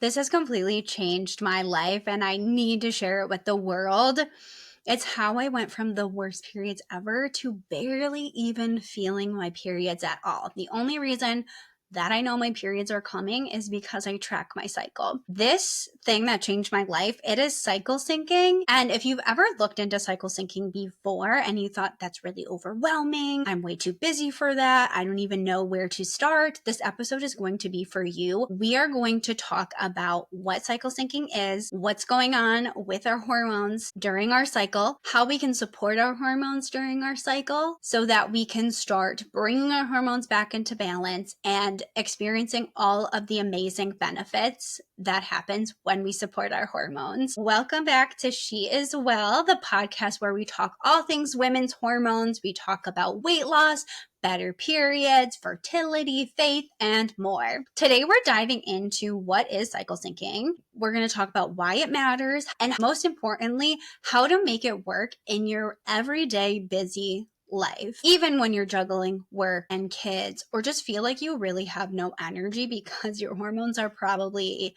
This has completely changed my life and I need to share it with the world. It's how I went from the worst periods ever to barely even feeling my periods at all. The only reason that I know my periods are coming is because I track my cycle. This thing that changed my life, it is cycle syncing. And if you've ever looked into cycle syncing before and you thought that's really overwhelming, I'm way too busy for that, I don't even know where to start, this episode is going to be for you. We are going to talk about what cycle syncing is, what's going on with our hormones during our cycle, how we can support our hormones during our cycle so that we can start bringing our hormones back into balance and experiencing all of the amazing benefits that happens when we support our hormones. Welcome back to She Is Well, the podcast where we talk all things women's hormones. We talk about weight loss, better periods, fertility, faith, and more. Today, we're diving into what is cycle syncing. We're going to talk about why it matters, and most importantly, how to make it work in your everyday busy life, even when you're juggling work and kids, or just feel like you really have no energy because your hormones are probably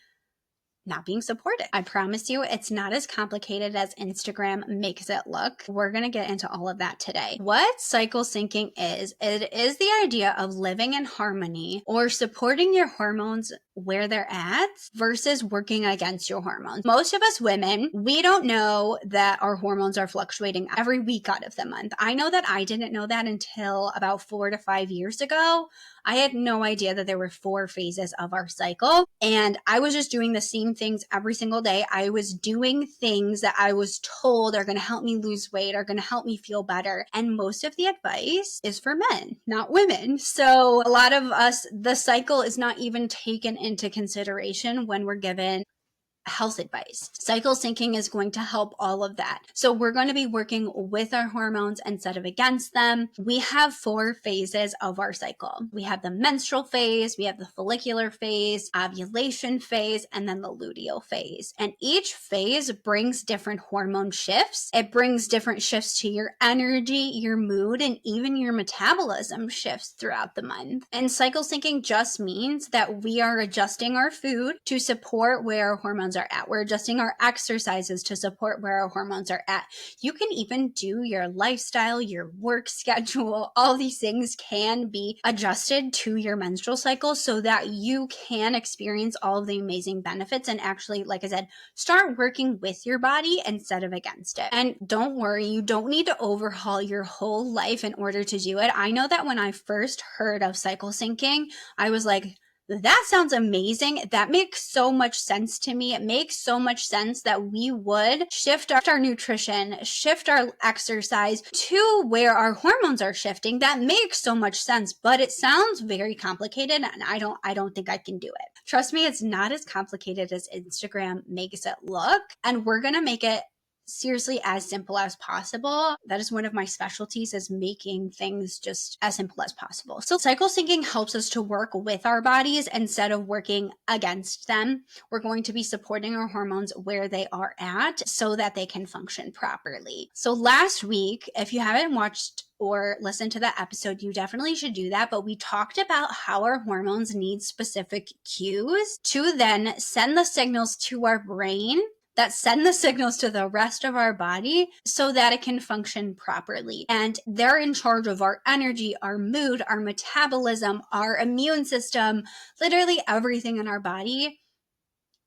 not being supported. I promise you, it's not as complicated as Instagram makes it look. We're going to get into all of that today. What cycle syncing is, it is the idea of living in harmony or supporting your hormones where they're at versus working against your hormones. Most of us women, we don't know that our hormones are fluctuating every week out of the month. I know that I didn't know that until about 4 to 5 years ago. I had no idea that there were 4 phases of our cycle, and I was just doing the same things every single day. I was doing things that I was told are going to help me lose weight, are going to help me feel better. And most of the advice is for men, not women. So a lot of us, the cycle is not even taken into consideration when we're given health advice. Cycle syncing is going to help all of that. So we're going to be working with our hormones instead of against them. We have 4 phases of our cycle. We have the menstrual phase, we have the follicular phase, ovulation phase, and then the luteal phase. And each phase brings different hormone shifts. It brings different shifts to your energy, your mood, and even your metabolism shifts throughout the month. And cycle syncing just means that we are adjusting our food to support where our hormones are at. We're adjusting our exercises to support where our hormones are at. You can even do your lifestyle, your work schedule, all these things can be adjusted to your menstrual cycle so that you can experience all of the amazing benefits and actually, like I said, start working with your body instead of against it. And don't worry, you don't need to overhaul your whole life in order to do it. I know that when I first heard of cycle syncing, I was like, that sounds amazing. That makes so much sense to me. It makes so much sense that we would shift our nutrition, shift our exercise to where our hormones are shifting. That makes so much sense, but it sounds very complicated and I don't think I can do it. Trust me, it's not as complicated as Instagram makes it look, and we're going to make it seriously as simple as possible. That is one of my specialties, is making things just as simple as possible. So cycle syncing helps us to work with our bodies instead of working against them. We're going to be supporting our hormones where they are at so that they can function properly. So last week, if you haven't watched or listen to that episode, you definitely should do that. But we talked about how our hormones need specific cues to then send the signals to our brain that send the signals to the rest of our body so that it can function properly. And they're in charge of our energy, our mood, our metabolism, our immune system, literally everything in our body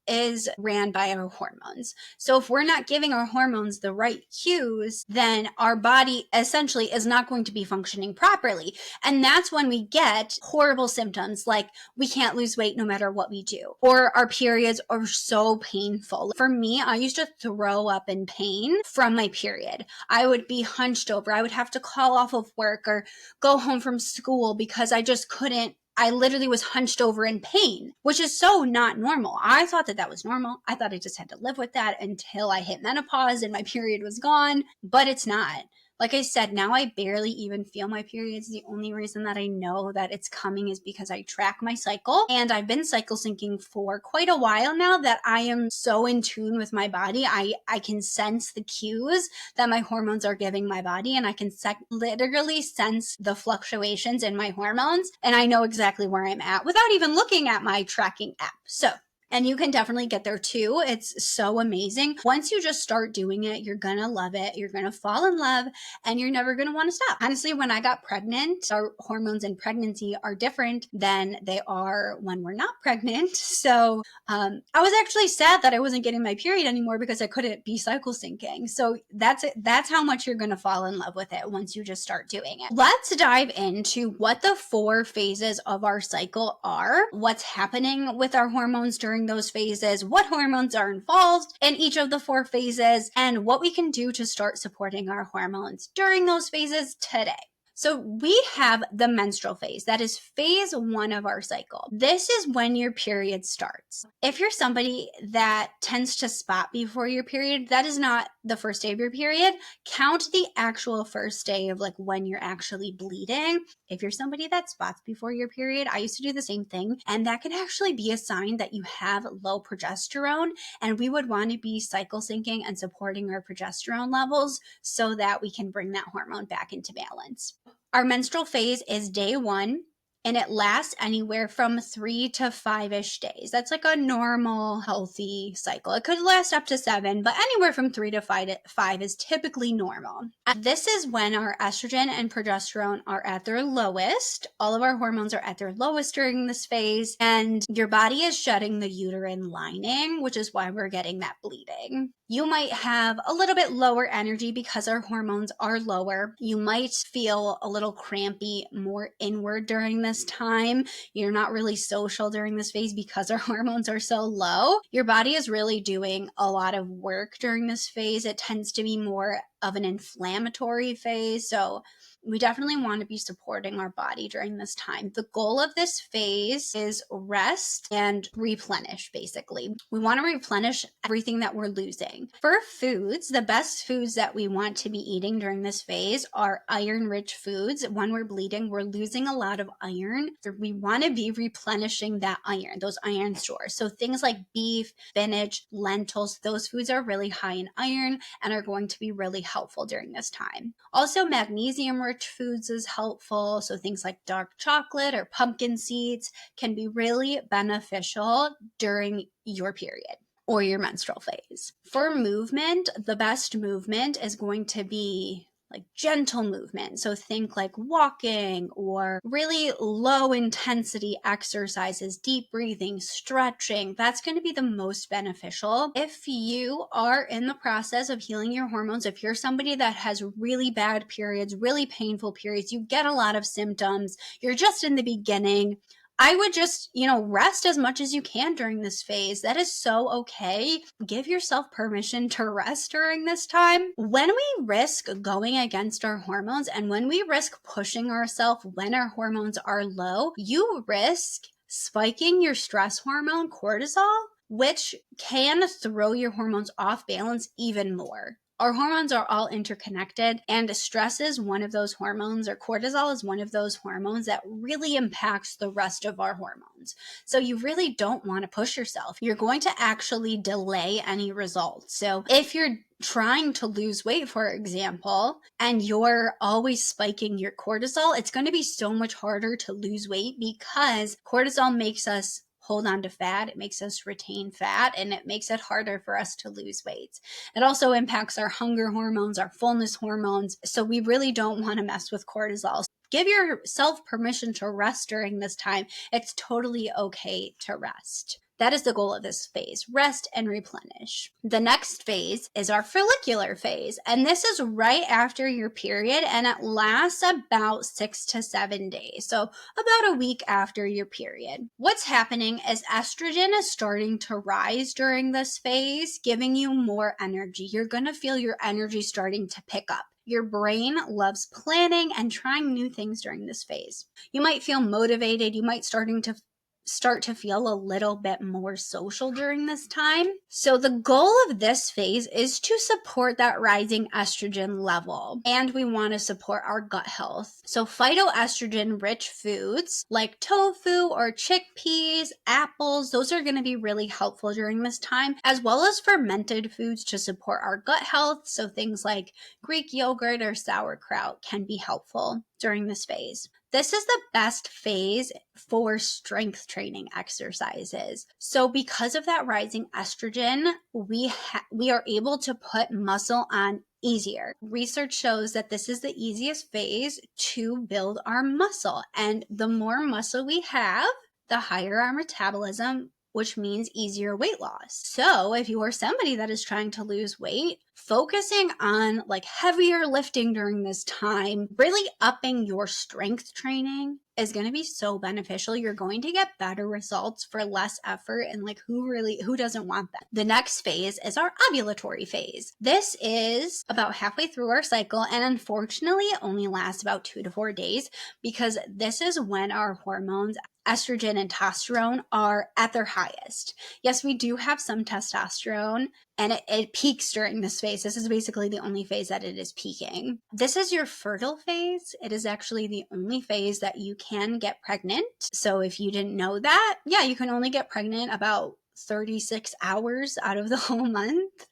is ran by our hormones. So if we're not giving our hormones the right cues, then our body essentially is not going to be functioning properly. And that's when we get horrible symptoms like we can't lose weight no matter what we do, or our periods are so painful. For me, I used to throw up in pain from my period. I would be hunched over. I would have to call off of work or go home from school because I just couldn't. I literally was hunched over in pain, which is so not normal. I thought that was normal. I thought I just had to live with that until I hit menopause and my period was gone, but it's not. Like I said, now I barely even feel my periods. The only reason that I know that it's coming is because I track my cycle, and I've been cycle syncing for quite a while now that I am so in tune with my body. I can sense the cues that my hormones are giving my body, and I can literally sense the fluctuations in my hormones, and I know exactly where I'm at without even looking at my tracking app. So And you can definitely get there too. It's so amazing. Once you just start doing it, you're going to love it. You're going to fall in love and you're never going to want to stop. Honestly, when I got pregnant, our hormones in pregnancy are different than they are when we're not pregnant. So I was actually sad that I wasn't getting my period anymore because I couldn't be cycle syncing. So that's it. That's how much you're going to fall in love with it once you just start doing it. Let's dive into what the 4 phases of our cycle are, what's happening with our hormones during those phases, what hormones are involved in each of the 4 phases, and what we can do to start supporting our hormones during those phases today. So we have the menstrual phase. That is phase 1 of our cycle. This is when your period starts. If you're somebody that tends to spot before your period, that is not the first day of your period. Count the actual first day of like when you're actually bleeding. If you're somebody that spots before your period, I used to do the same thing. And that can actually be a sign that you have low progesterone. And we would want to be cycle syncing and supporting our progesterone levels so that we can bring that hormone back into balance. Our menstrual phase is day 1, and it lasts anywhere from 3 to 5-ish days. That's like a normal, healthy cycle. It could last up to 7, but anywhere from 3 to 5 is typically normal. And this is when our estrogen and progesterone are at their lowest. All of our hormones are at their lowest during this phase, and your body is shedding the uterine lining, which is why we're getting that bleeding. You might have a little bit lower energy because our hormones are lower. You might feel a little crampy, more inward during this time. You're not really social during this phase because our hormones are so low. Your body is really doing a lot of work during this phase. It tends to be more of an inflammatory phase. So we definitely want to be supporting our body during this time. The goal of this phase is rest and replenish, basically. We want to replenish everything that we're losing. For foods, the best foods that we want to be eating during this phase are iron-rich foods. When we're bleeding, we're losing a lot of iron. So we want to be replenishing that iron, those iron stores. So things like beef, spinach, lentils, those foods are really high in iron and are going to be really helpful during this time. Also, magnesium-rich foods is helpful. So things like dark chocolate or pumpkin seeds can be really beneficial during your period or your menstrual phase. For movement, the best movement is going to be like gentle movement. So think like walking or really low intensity exercises, deep breathing, stretching. That's going to be the most beneficial. If you are in the process of healing your hormones, if you're somebody that has really bad periods, really painful periods, you get a lot of symptoms, you're just in the beginning, I would just, rest as much as you can during this phase. That is so okay. Give yourself permission to rest during this time. When we risk going against our hormones and when we risk pushing ourselves when our hormones are low, you risk spiking your stress hormone, cortisol, which can throw your hormones off balance even more. Our hormones are all interconnected, and stress is one of those hormones, or cortisol is one of those hormones that really impacts the rest of our hormones. So you really don't want to push yourself. You're going to actually delay any results. So if you're trying to lose weight, for example, and you're always spiking your cortisol, it's going to be so much harder to lose weight because cortisol makes us hold on to fat, it makes us retain fat, and it makes it harder for us to lose weight. It also impacts our hunger hormones, our fullness hormones, so we really don't want to mess with cortisol. Give yourself permission to rest during this time. It's totally okay to rest. That is the goal of this phase, rest and replenish. The next phase is our follicular phase, and this is right after your period, and it lasts about 6 to 7 days, so about a week after your period. What's happening is estrogen is starting to rise during this phase, giving you more energy. You're going to feel your energy starting to pick up. Your brain loves planning and trying new things during this phase. You might feel motivated. You might start to feel a little bit more social during this time. So the goal of this phase is to support that rising estrogen level, and we want to support our gut health. So phytoestrogen rich foods like tofu or chickpeas, apples, those are going to be really helpful during this time, as well as fermented foods to support our gut health. So things like Greek yogurt or sauerkraut can be helpful during this phase. This is the best phase for strength training exercises. So because of that rising estrogen, we are able to put muscle on easier. Research shows that this is the easiest phase to build our muscle. And the more muscle we have, the higher our metabolism, which means easier weight loss. So if you are somebody that is trying to lose weight, focusing on like heavier lifting during this time, really upping your strength training is going to be so beneficial. You're going to get better results for less effort, and like who doesn't want that? The next phase is our ovulatory phase. This is about halfway through our cycle, and unfortunately it only lasts about 2 to 4 days, because this is when our hormones estrogen and testosterone are at their highest. Yes, we do have some testosterone, and it peaks during this phase. This is basically the only phase that it is peaking. This is your fertile phase. It is actually the only phase that you can get pregnant. So if you didn't know that, yeah, you can only get pregnant about 36 hours out of the whole month.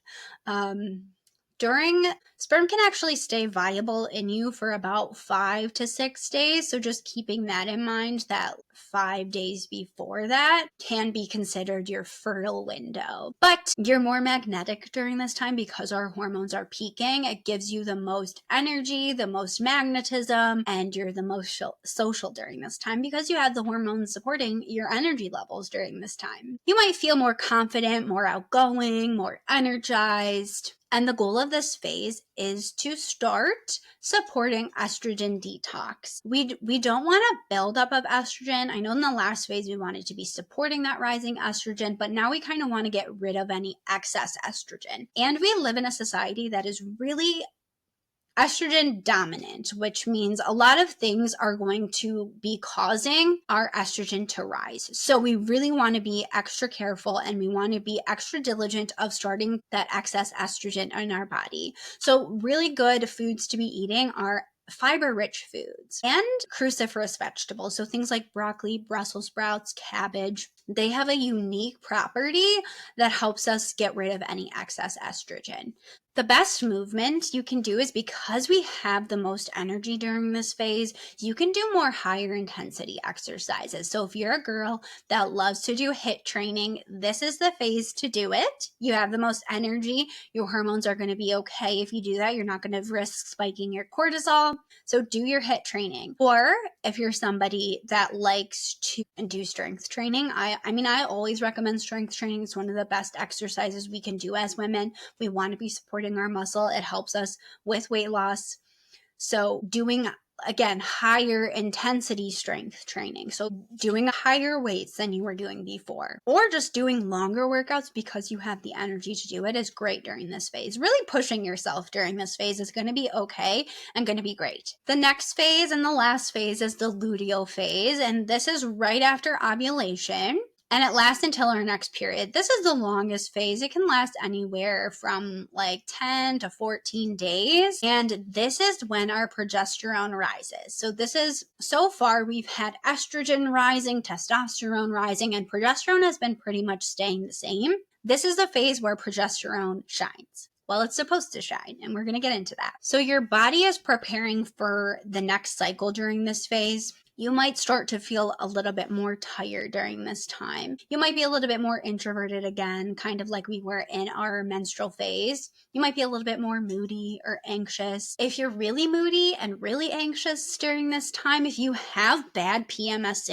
Sperm can actually stay viable in you for about 5 to 6 days. So just keeping that in mind, that 5 days before that can be considered your fertile window. But you're more magnetic during this time because our hormones are peaking. It gives you the most energy, the most magnetism, and you're the most social during this time because you have the hormones supporting your energy levels during this time. You might feel more confident, more outgoing, more energized. And the goal of this phase is to start supporting estrogen detox. We don't want a buildup of estrogen. I know in the last phase we wanted to be supporting that rising estrogen, but now we kind of want to get rid of any excess estrogen. And we live in a society that is really estrogen dominant, which means a lot of things are going to be causing our estrogen to rise. So we really want to be extra careful, and we want to be extra diligent of starting that excess estrogen in our body. So really good foods to be eating are fiber-rich foods and cruciferous vegetables. So things like broccoli, Brussels sprouts, cabbage, they have a unique property that helps us get rid of any excess estrogen. The best movement you can do is, because we have the most energy during this phase, you can do more higher intensity exercises. So if you're a girl that loves to do HIIT training, this is the phase to do it. You have the most energy. Your hormones are going to be okay if you do that. You're not going to risk spiking your cortisol. So do your HIIT training. Or if you're somebody that likes to do strength training, I always recommend strength training. It's one of the best exercises we can do as women. We want to be supporting our muscle. It helps us with weight loss. So doing, again, higher intensity strength training. So doing higher weights than you were doing before, or just doing longer workouts because you have the energy to do it, is great during this phase. Really pushing yourself during this phase is going to be okay and going to be great. The next phase and the last phase is the luteal phase. And this is right after ovulation. And it lasts until our next period. This is the longest phase. It can last anywhere from like 10 to 14 days. And this is when our progesterone rises. So far we've had estrogen rising, testosterone rising, and progesterone has been pretty much staying the same. This is the phase where progesterone shines. Well, it's supposed to shine, and we're going to get into that. So your body is preparing for the next cycle during this phase. You might start to feel a little bit more tired during this time. You might be a little bit more introverted again, kind of like we were in our menstrual phase. You might be a little bit more moody or anxious. If you're really moody and really anxious during this time, if you have bad PMS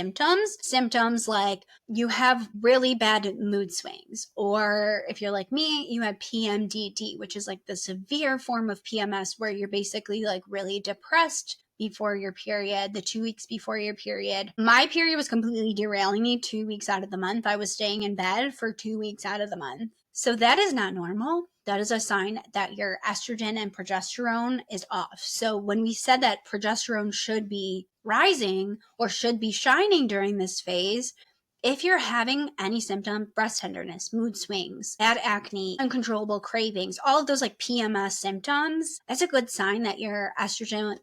symptoms like you have really bad mood swings, or if you're like me, you have PMDD, which is like the severe form of PMS where you're basically like really depressed before your period, the 2 weeks before your period. My period was completely derailing me 2 weeks out of the month. I was staying in bed for 2 weeks out of the month. So that is not normal. That is a sign that your estrogen and progesterone is off. So when we said that progesterone should be rising or should be shining during this phase, if you're having any symptom, breast tenderness, mood swings, bad acne, uncontrollable cravings, all of those like PMS symptoms, that's a good sign that your estrogen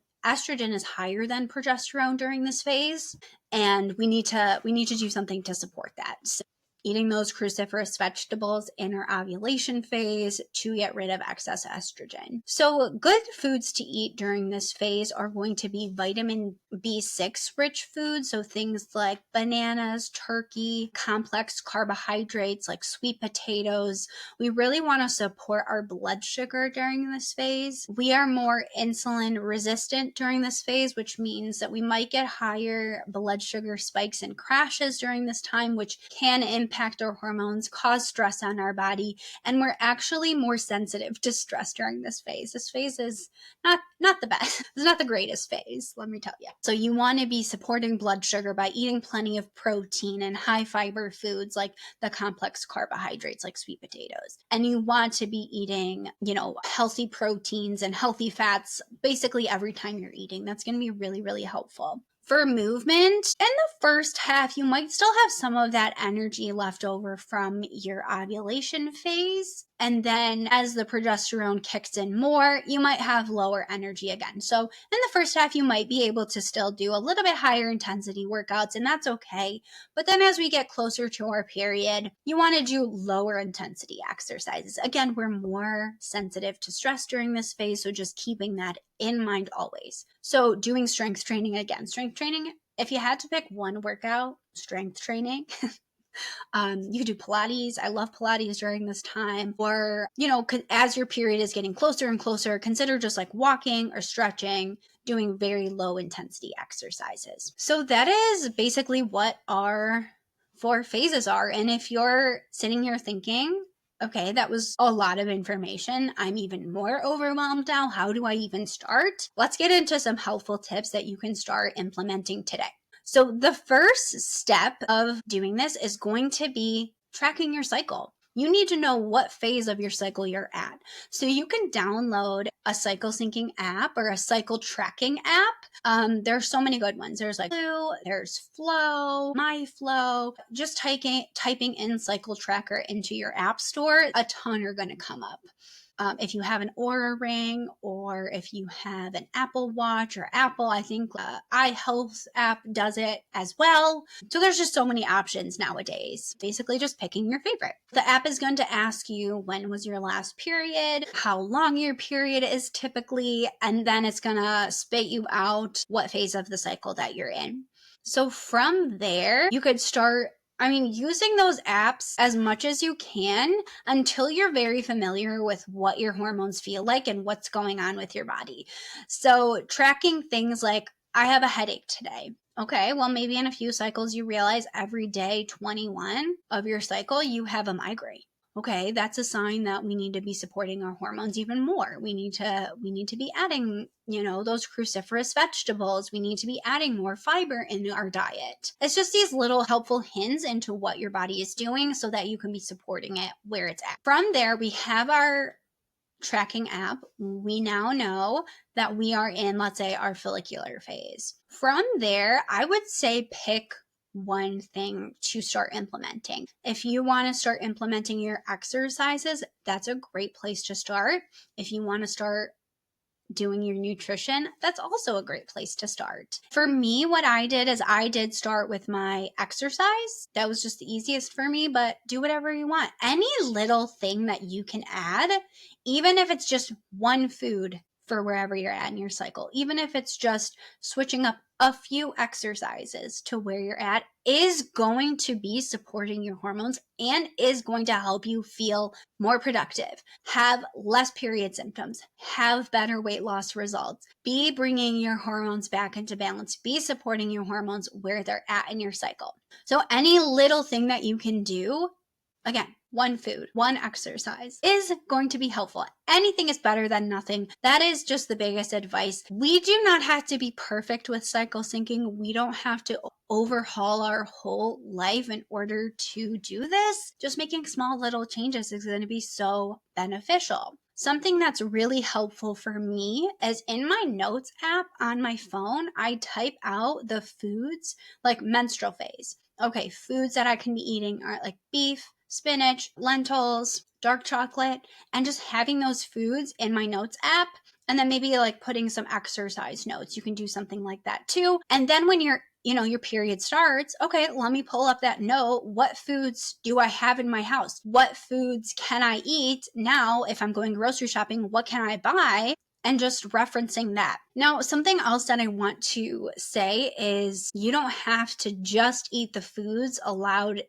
is higher than progesterone during this phase, and we need to do something to support that. So eating those cruciferous vegetables in our ovulation phase to get rid of excess estrogen. So good foods to eat during this phase are going to be vitamin B6 rich foods. So things like bananas, turkey, complex carbohydrates like sweet potatoes. We really want to support our blood sugar during this phase. We are more insulin resistant during this phase, which means that we might get higher blood sugar spikes and crashes during this time, which can impact our hormones, cause stress on our body, and we're actually more sensitive to stress during this phase. This phase is not the best. It's not the greatest phase, let me tell you. So you want to be supporting blood sugar by eating plenty of protein and high fiber foods like the complex carbohydrates like sweet potatoes. And you want to be eating, healthy proteins and healthy fats basically every time you're eating. That's going to be really, really helpful. For movement, in the first half, you might still have some of that energy left over from your ovulation phase. And then as the progesterone kicks in more, you might have lower energy again. So in the first half, you might be able to still do a little bit higher intensity workouts, and that's okay. But then as we get closer to our period, you want to do lower intensity exercises. Again, we're more sensitive to stress during this phase, so just keeping that in mind always. So doing strength training again. Strength training, if you had to pick one workout, strength training. You could do Pilates. I love Pilates during this time. Or, as your period is getting closer and closer, consider just like walking or stretching, doing very low intensity exercises. So that is basically what our 4 phases are. And if you're sitting here thinking, okay, that was a lot of information, I'm even more overwhelmed now, how do I even start? Let's get into some helpful tips that you can start implementing today. So the first step of doing this is going to be tracking your cycle. You need to know what phase of your cycle you're at. So you can download a cycle syncing app or a cycle tracking app. There's so many good ones. There's like Blue, there's Flow, MyFlow. Just typing in cycle tracker into your app store, a ton are going to come up. If you have an Oura Ring or if you have an Apple Watch or Apple, I think iHealth app does it as well. So there's just so many options nowadays. Basically just picking your favorite. The app is going to ask you when was your last period, how long your period is typically, and then it's going to spit you out what phase of the cycle that you're in. So from there, you could start using those apps as much as you can until you're very familiar with what your hormones feel like and what's going on with your body. So tracking things like, I have a headache today. Okay, well, maybe in a few cycles you realize every day 21 of your cycle you have a migraine. Okay, that's a sign that we need to be supporting our hormones even more. We need to be adding, those cruciferous vegetables. We need to be adding more fiber in our diet. It's just these little helpful hints into what your body is doing so that you can be supporting it where it's at. From there, we have our tracking app. We now know that we are in, let's say, our follicular phase. From there, I would say pick one thing to start implementing. If you want to start implementing your exercises, that's a great place to start. If you want to start doing your nutrition, that's also a great place to start. For me, what I did is I did start with my exercise. That was just the easiest for me, but do whatever you want. Any little thing that you can add, even if it's just one food for wherever you're at in your cycle, even if it's just switching up a few exercises to where you're at, is going to be supporting your hormones and is going to help you feel more productive, have less period symptoms, have better weight loss results, be bringing your hormones back into balance, be supporting your hormones where they're at in your cycle. So any little thing that you can do, again, one food, one exercise, is going to be helpful. Anything is better than nothing. That is just the biggest advice. We do not have to be perfect with cycle syncing. We don't have to overhaul our whole life in order to do this. Just making small little changes is going to be so beneficial. Something that's really helpful for me is in my notes app on my phone, I type out the foods like menstrual phase. Okay, foods that I can be eating are like beef, spinach, lentils, dark chocolate, and just having those foods in my notes app. And then maybe like putting some exercise notes. You can do something like that too. And then when you're your period starts, okay, let me pull up that note. What foods do I have in my house? What foods can I eat now if I'm going grocery shopping? What can I buy? And just referencing that. Now, something else that I want to say is you don't have to just eat the foods allowed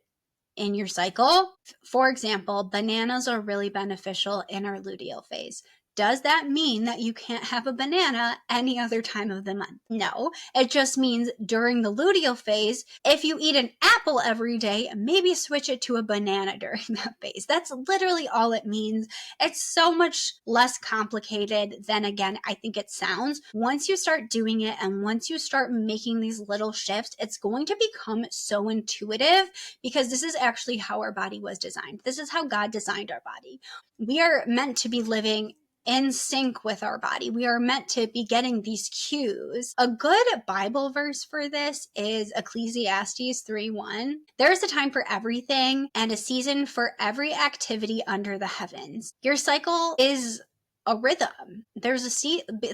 in your cycle. For example, bananas are really beneficial in our luteal phase. Does that mean that you can't have a banana any other time of the month? No, it just means during the luteal phase, if you eat an apple every day, maybe switch it to a banana during that phase. That's literally all it means. It's so much less complicated than, again, I think it sounds. Once you start doing it and once you start making these little shifts, it's going to become so intuitive because this is actually how our body was designed. This is how God designed our body. We are meant to be living in sync with our body. We are meant to be getting these cues. A good Bible verse for this is Ecclesiastes 3:1. There's a time for everything and a season for every activity under the heavens. Your cycle is a rhythm. There's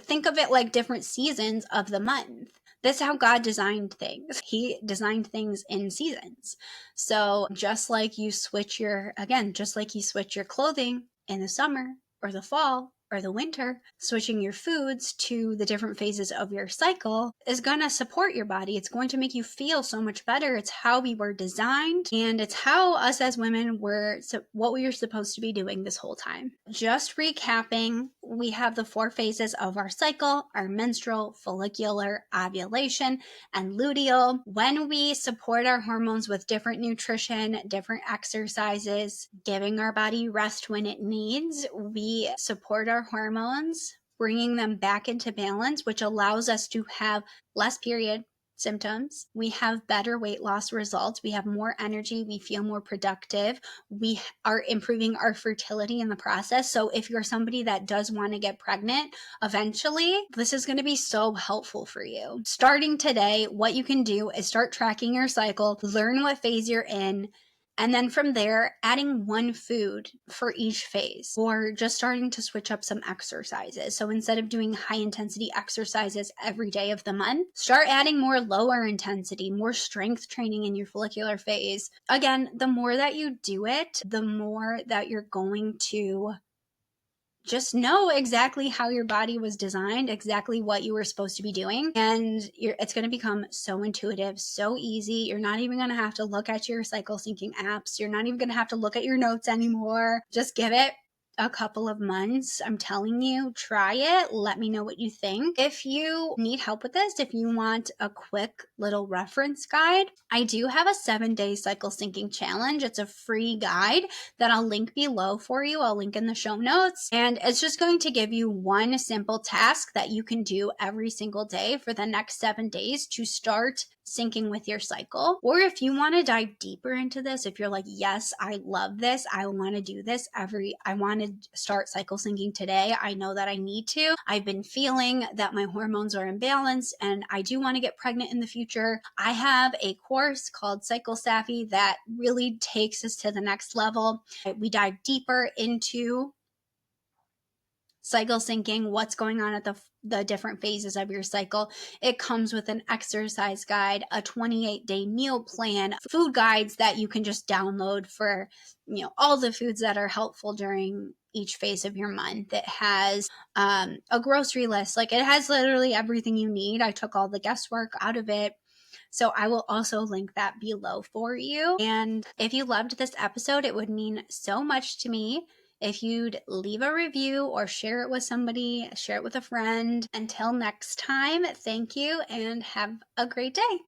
think of it like different seasons of the month. That's how God designed things. He designed things in seasons. So just like you switch your clothing in the summer or the fall or the winter, switching your foods to the different phases of your cycle is going to support your body. It's going to make you feel so much better. It's how we were designed, and it's how us as women what we were supposed to be doing this whole time. Just recapping, we have the 4 phases of our cycle: our menstrual, follicular, ovulation, and luteal. When we support our hormones with different nutrition, different exercises, giving our body rest when it needs, we support our hormones, bringing them back into balance, which allows us to have less period symptoms. We have better weight loss results. We have more energy. We feel more productive. We are improving our fertility in the process. So if you're somebody that does want to get pregnant eventually, this is going to be so helpful for you. Starting today, what you can do is start tracking your cycle, learn what phase you're in, and then from there, adding one food for each phase, or just starting to switch up some exercises. So instead of doing high intensity exercises every day of the month, start adding more lower intensity, more strength training in your follicular phase. Again, the more that you do it, the more that you're going to just know exactly how your body was designed, exactly what you were supposed to be doing. And it's going to become so intuitive, so easy. You're not even going to have to look at your cycle syncing apps. You're not even going to have to look at your notes anymore. Just give it a couple of months. I'm telling you, try it. Let me know what you think. If you need help with this, if you want a quick little reference guide, I do have a 7-day cycle syncing challenge. It's a free guide that I'll link below for you. I'll link in the show notes. And it's just going to give you one simple task that you can do every single day for the next 7 days to start syncing with your cycle. Or if you want to dive deeper into this, if you're like, yes, I love this, I want to do this I want to start cycle syncing today. I know that I need to. I've been feeling that my hormones are imbalanced and I do want to get pregnant in the future. I have a course called Cycle Savvy that really takes us to the next level. We dive deeper into cycle syncing, what's going on at the different phases of your cycle. It comes with an exercise guide, a 28-day meal plan, food guides that you can just download for, all the foods that are helpful during each phase of your month. It has a grocery list. Like, it has literally everything you need. I took all the guesswork out of it. So I will also link that below for you. And if you loved this episode, it would mean so much to me if you'd leave a review or share it with somebody, share it with a friend. Until next time, thank you and have a great day.